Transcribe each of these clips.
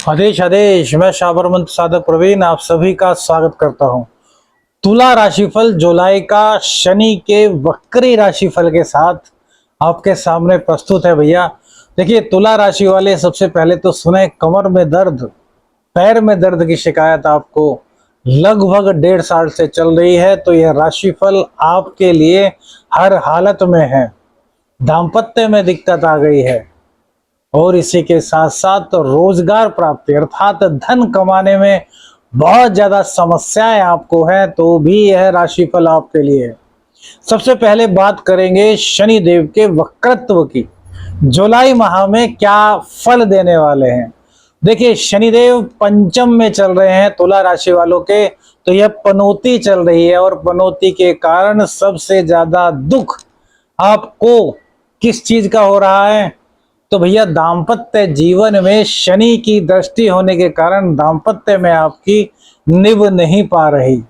आदेश आदेश। मैं शाबर मंत्र साधक प्रवीण आप सभी का स्वागत करता हूं। तुला राशिफल जुलाई का शनि के वक्री राशिफल के साथ आपके सामने प्रस्तुत है। भैया देखिए, तुला राशि वाले सबसे पहले तो सुने, कमर में दर्द, पैर में दर्द की शिकायत आपको लगभग 1.5 साल से चल रही है, तो यह राशिफल आपके लिए हर हालत में है। दाम्पत्य में दिक्कत आ गई है और इसी के साथ साथ रोजगार प्राप्ति अर्थात धन कमाने में बहुत ज्यादा समस्याएं आपको है, तो भी यह राशिफल आपके लिए है। सबसे पहले बात करेंगे शनि देव के वक्रत्व की। जुलाई माह में क्या फल देने वाले हैं। देखिए, शनिदेव पंचम में चल रहे हैं तुला राशि वालों के, तो यह पनौती चल रही है और पनौती के कारण सबसे ज्यादा दुख आपको किस चीज का हो रहा है। तो भैया, दाम्पत्य जीवन में शनि की दृष्टि होने के कारण दाम्पत्य में आपकी निभ नहीं पा रही।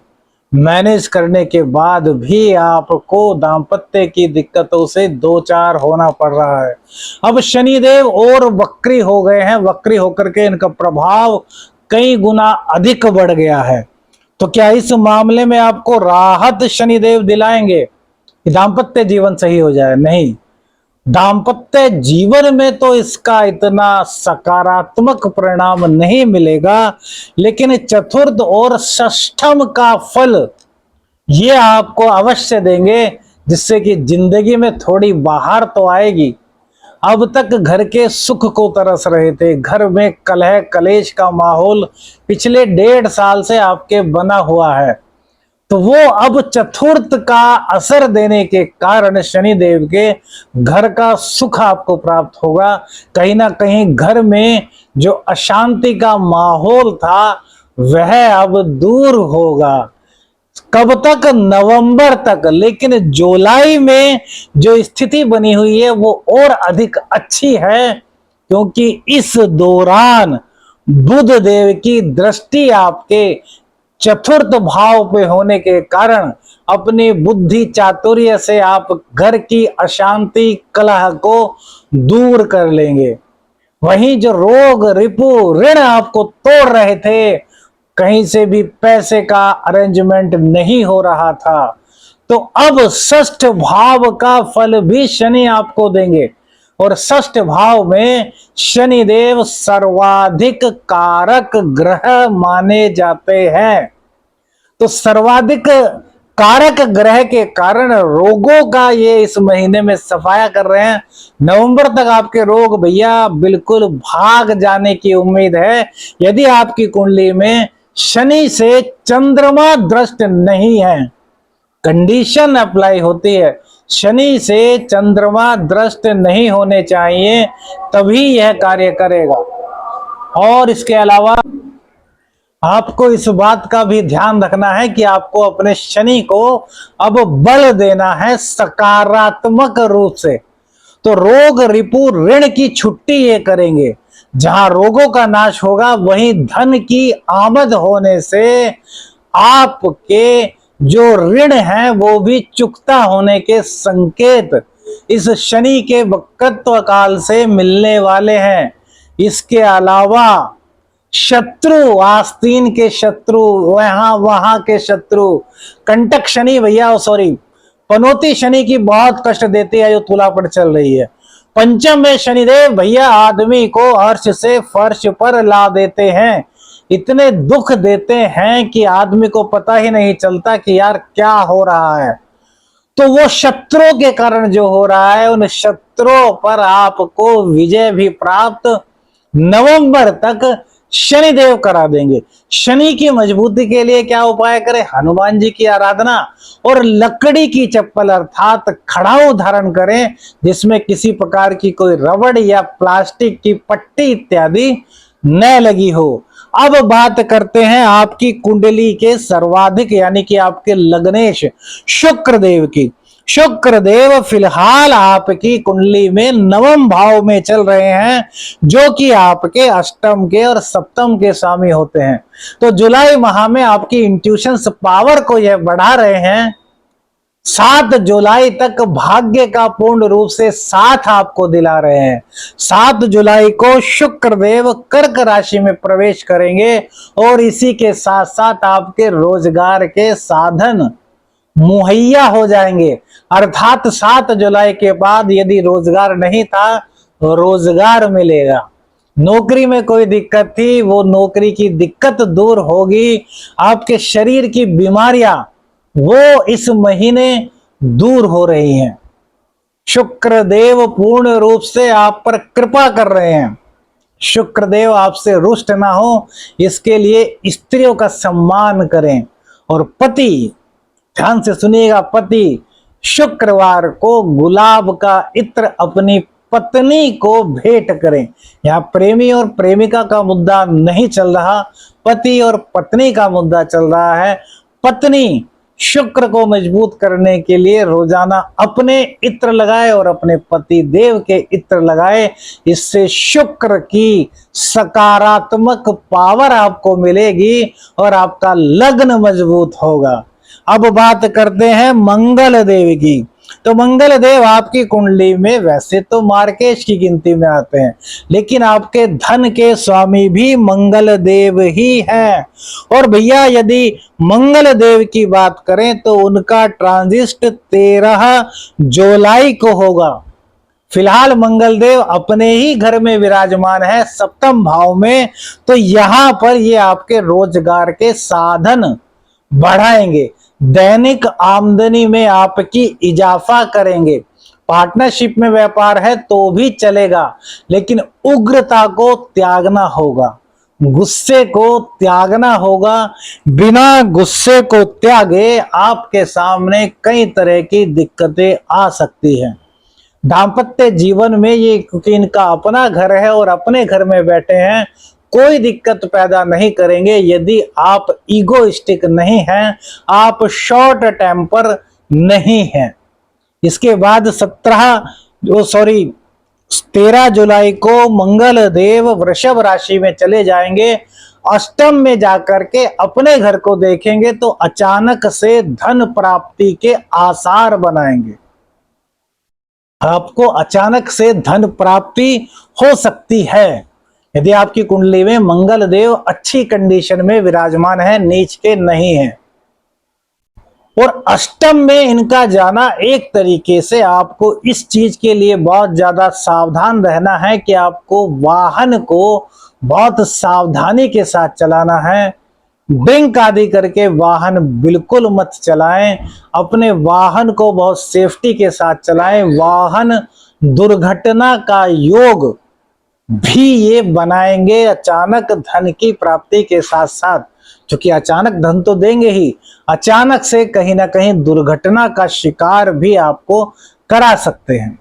मैनेज करने के बाद भी आपको दाम्पत्य की दिक्कतों से दो चार होना पड़ रहा है। अब शनिदेव और वक्री हो गए हैं, वक्री होकर के इनका प्रभाव कई गुना अधिक बढ़ गया है। तो क्या इस मामले में आपको राहत शनिदेव दिलाएंगे कि दाम्पत्य जीवन सही हो जाए? नहीं, दाम्पत्य जीवन में तो इसका इतना सकारात्मक परिणाम नहीं मिलेगा, लेकिन चतुर्थ और षष्ठम का फल ये आपको अवश्य देंगे, जिससे कि जिंदगी में थोड़ी बाहर तो आएगी। अब तक घर के सुख को तरस रहे थे, घर में कलह कलेश का माहौल पिछले 1.5 साल से आपके बना हुआ है, तो वो अब चतुर्थ का असर देने के कारण शनिदेव के घर का सुख आपको प्राप्त होगा। कहीं ना कहीं घर में जो अशांति का माहौल था वह अब दूर होगा। कब तक? नवंबर तक। लेकिन जुलाई में जो स्थिति बनी हुई है वो और अधिक अच्छी है, क्योंकि इस दौरान बुध देव की दृष्टि आपके चतुर्थ भाव पे होने के कारण अपनी बुद्धि चातुर्य से आप घर की अशांति कलह को दूर कर लेंगे। वहीं जो रोग रिपु ऋण आपको तोड़ रहे थे, कहीं से भी पैसे का अरेंजमेंट नहीं हो रहा था, तो अब षष्ठ भाव का फल भी शनि आपको देंगे। और षष्ठ भाव में शनिदेव सर्वाधिक कारक ग्रह माने जाते हैं, तो सर्वाधिक कारक ग्रह के कारण रोगों का ये इस महीने में सफाया कर रहे हैं। नवंबर तक आपके रोग भैया बिल्कुल भाग जाने की उम्मीद है, यदि आपकी कुंडली में शनि से चंद्रमा दृष्ट नहीं है। कंडीशन अप्लाई होती है, शनि से चंद्रमा दृष्ट नहीं होने चाहिए, तभी यह कार्य करेगा। और इसके अलावा आपको इस बात का भी ध्यान रखना है कि आपको अपने शनि को अब बल देना है सकारात्मक रूप से। तो रोग रिपु ऋण की छुट्टी ये करेंगे। जहां रोगों का नाश होगा वहीं धन की आमद होने से आपके जो ऋण हैं वो भी चुकता होने के संकेत इस शनि के वक्रत्व काल से मिलने वाले हैं। इसके अलावा शत्रु, आस्तीन के शत्रु, वहां के शत्रु, कंटक शनि भैया सॉरी पनौती शनि की बहुत कष्ट देती है जो तुला पर चल रही है। पंचम में शनिदेव भैया आदमी को अर्श से फर्श पर ला देते हैं, इतने दुख देते हैं कि आदमी को पता ही नहीं चलता कि यार क्या हो रहा है। तो वो शत्रुओं के कारण जो हो रहा है, उन शत्रुओं पर आपको विजय भी प्राप्त नवंबर तक शनिदेव करा देंगे। शनि की मजबूती के लिए क्या उपाय करें? हनुमान जी की आराधना और लकड़ी की चप्पल अर्थात खड़ाऊ धारण करें, जिसमें किसी प्रकार की कोई रबड़ या प्लास्टिक की पट्टी इत्यादि न लगी हो। अब बात करते हैं आपकी कुंडली के सर्वाधिक यानी कि आपके लग्नेश शुक्र देव की। शुक्र देव फिलहाल आपकी कुंडली में नवम भाव में चल रहे हैं, जो कि आपके अष्टम के और सप्तम के स्वामी होते हैं। तो जुलाई माह में आपकी इंट्यूशंस पावर को यह बढ़ा रहे हैं, 7 जुलाई तक भाग्य का पूर्ण रूप से साथ आपको दिला रहे हैं। 7 जुलाई को शुक्रदेव कर्क राशि में प्रवेश करेंगे और इसी के साथ साथ आपके रोजगार के साधन मुहैया हो जाएंगे। अर्थात 7 जुलाई के बाद यदि रोजगार नहीं था तो रोजगार मिलेगा। नौकरी में कोई दिक्कत थी, वो नौकरी की दिक्कत दूर होगी। आपके शरीर की बीमारियां वो इस महीने दूर हो रही हैं। शुक्रदेव पूर्ण रूप से आप पर कृपा कर रहे हैं। शुक्रदेव आपसे रुष्ट ना हो, इसके लिए स्त्रियों का सम्मान करें। और पति, ध्यान से सुनिएगा, पति शुक्रवार को गुलाब का इत्र अपनी पत्नी को भेंट करें। यहाँ प्रेमी और प्रेमिका का मुद्दा नहीं चल रहा, पति और पत्नी का मुद्दा चल रहा है। पत्नी शुक्र को मजबूत करने के लिए रोजाना अपने इत्र लगाए और अपने पति देव के इत्र लगाए। इससे शुक्र की सकारात्मक पावर आपको मिलेगी और आपका लग्न मजबूत होगा। अब बात करते हैं मंगल देव की। तो मंगल देव आपकी कुंडली में वैसे तो मार्केश की गिनती में आते हैं, लेकिन आपके धन के स्वामी भी मंगल देव ही हैं। और भैया यदि मंगल देव की बात करें तो उनका ट्रांजिट 13 जुलाई को होगा। फिलहाल मंगल देव अपने ही घर में विराजमान है, सप्तम भाव में। तो यहां पर ये आपके रोजगार के साधन बढ़ाएंगे, दैनिक आमदनी में आपकी इजाफा करेंगे। पार्टनरशिप में व्यापार है तो भी चलेगा, लेकिन उग्रता को त्यागना होगा, गुस्से को त्यागना होगा। बिना गुस्से को त्यागे आपके सामने कई तरह की दिक्कतें आ सकती हैं। दाम्पत्य जीवन में ये, क्योंकि इनका अपना घर है और अपने घर में बैठे हैं, कोई दिक्कत पैदा नहीं करेंगे यदि आप ईगोइस्टिक नहीं हैं, आप शॉर्ट टेम्पर नहीं हैं। इसके बाद 13 जुलाई को मंगल देव वृषभ राशि में चले जाएंगे। अष्टम में जाकर के अपने घर को देखेंगे तो अचानक से धन प्राप्ति के आसार बनाएंगे। आपको अचानक से धन प्राप्ति हो सकती है यदि आपकी कुंडली में मंगल देव अच्छी कंडीशन में विराजमान है, नीच के नहीं है। और अष्टम में इनका जाना एक तरीके से आपको इस चीज के लिए बहुत ज्यादा सावधान रहना है कि आपको वाहन को बहुत सावधानी के साथ चलाना है। ड्रिंक आदि करके वाहन बिल्कुल मत चलाएं, अपने वाहन को बहुत सेफ्टी के साथ चलाएं। वाहन दुर्घटना का योग भी ये बनाएंगे अचानक धन की प्राप्ति के साथ साथ, क्योंकि अचानक धन तो देंगे ही, अचानक से कहीं ना कहीं दुर्घटना का शिकार भी आपको करा सकते हैं।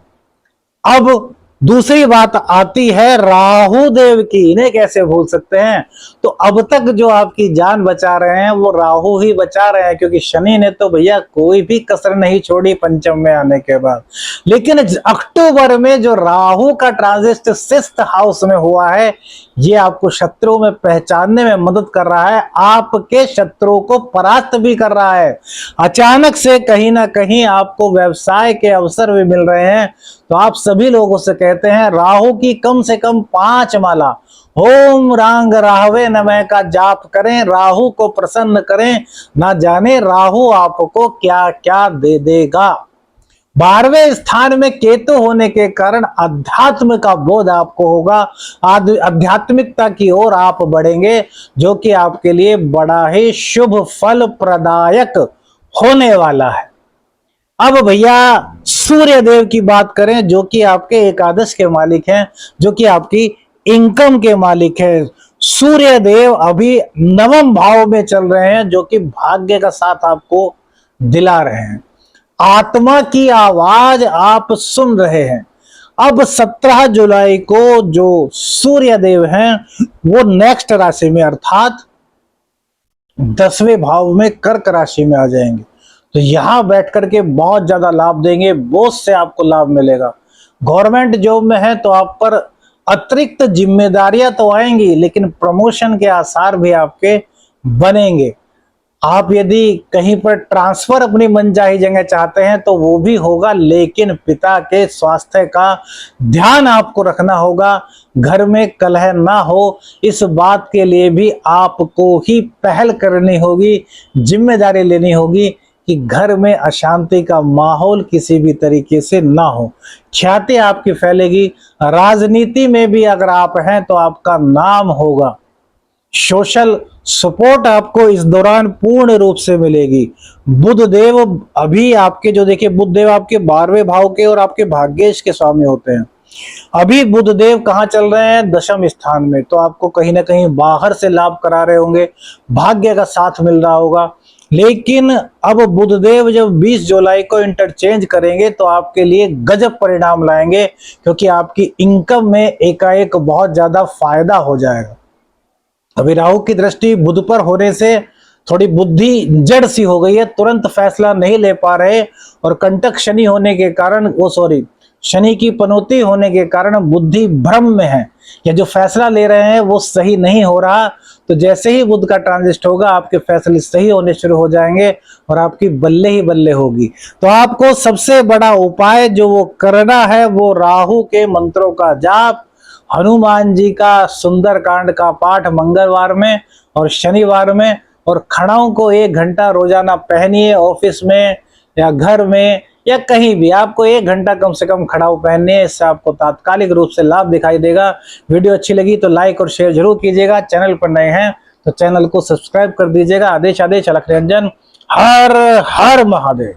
अब दूसरी बात आती है राहु देव की, इन्हें कैसे भूल सकते हैं। तो अब तक जो आपकी जान बचा रहे हैं वो राहु ही बचा रहे हैं, क्योंकि शनि ने तो भैया कोई भी कसर नहीं छोड़ी पंचम में आने के बाद। लेकिन अक्टूबर में जो राहु का ट्रांजिट 6th हाउस में हुआ है, ये आपको शत्रुओं में पहचानने में मदद कर रहा है, आपके शत्रुओं को परास्त भी कर रहा है। अचानक से कहीं ना कहीं आपको व्यवसाय के अवसर भी मिल रहे हैं। तो आप सभी लोगों से कहते हैं राहु की कम से कम 5 माला ओम रांग राहवे नमः का जाप करें, राहु को प्रसन्न करें। ना जाने राहु आपको क्या क्या दे देगा। 12वें स्थान में केतु होने के कारण अध्यात्म का बोध आपको होगा, आध्यात्मिकता की ओर आप बढ़ेंगे, जो कि आपके लिए बड़ा ही शुभ फल प्रदायक होने वाला है। अब भैया सूर्य देव की बात करें, जो कि आपके एकादश के मालिक हैं, जो कि आपकी इनकम के मालिक है। सूर्य देव अभी 9वें भाव में चल रहे हैं, जो कि भाग्य का साथ आपको दिला रहे हैं। आत्मा की आवाज आप सुन रहे हैं। अब 17 जुलाई को जो सूर्य देव हैं वो नेक्स्ट राशि में अर्थात 10वें भाव में कर्क राशि में आ जाएंगे। तो यहां बैठ करके बहुत ज्यादा लाभ देंगे, बॉस से आपको लाभ मिलेगा। गवर्नमेंट जॉब में है तो आप पर अतिरिक्त जिम्मेदारियां तो आएंगी, लेकिन प्रमोशन के आसार भी आपके बनेंगे। आप यदि कहीं पर ट्रांसफर अपनी मनचाही जगह चाहते हैं तो वो भी होगा, लेकिन पिता के स्वास्थ्य का ध्यान आपको रखना होगा। घर में कलह ना हो, इस बात के लिए भी आपको ही पहल करनी होगी, जिम्मेदारी लेनी होगी कि घर में अशांति का माहौल किसी भी तरीके से ना हो। ख्याति आपकी फैलेगी। राजनीति में भी अगर आप हैं तो आपका नाम होगा। सोशल सपोर्ट आपको इस दौरान पूर्ण रूप से मिलेगी। बुध देव अभी आपके जो देखिए, बुध देव आपके 12वें भाव के और आपके भाग्येश के स्वामी होते हैं। अभी बुध देव कहाँ चल रहे हैं? दशम स्थान में। तो आपको कहीं ना कहीं बाहर से लाभ करा रहे होंगे, भाग्य का साथ मिल रहा होगा। लेकिन अब बुधदेव जब 20 जुलाई को इंटरचेंज करेंगे तो आपके लिए गजब परिणाम लाएंगे, क्योंकि आपकी इनकम में एकाएक बहुत ज्यादा फायदा हो जाएगा। अभी राहु की दृष्टि बुध पर होने से थोड़ी बुद्धि जड़ सी हो गई है, तुरंत फैसला नहीं ले पा रहे, और कंटक शनि होने के कारण शनि की पनौती होने के कारण बुद्धि भ्रम में है, या जो फैसला ले रहे हैं वो सही नहीं हो रहा। तो जैसे ही बुध का ट्रांजिट होगा आपके फैसले सही होने शुरू हो जाएंगे और आपकी बल्ले ही बल्ले होगी। तो आपको सबसे बड़ा उपाय जो वो करना है वो राहु के मंत्रों का जाप, हनुमान जी का सुंदर कांड का पाठ मंगलवार में और शनिवार में, और खड़ाओं को 1 घंटा रोजाना पहनिए। ऑफिस में या घर में या कहीं भी आपको 1 घंटा कम से कम खड़ाऊ पहनने है, इससे आपको तात्कालिक रूप से लाभ दिखाई देगा। वीडियो अच्छी लगी तो लाइक और शेयर जरूर कीजिएगा। चैनल पर नए हैं तो चैनल को सब्सक्राइब कर दीजिएगा। आदेश अलख निरंजन। हर हर महादेव।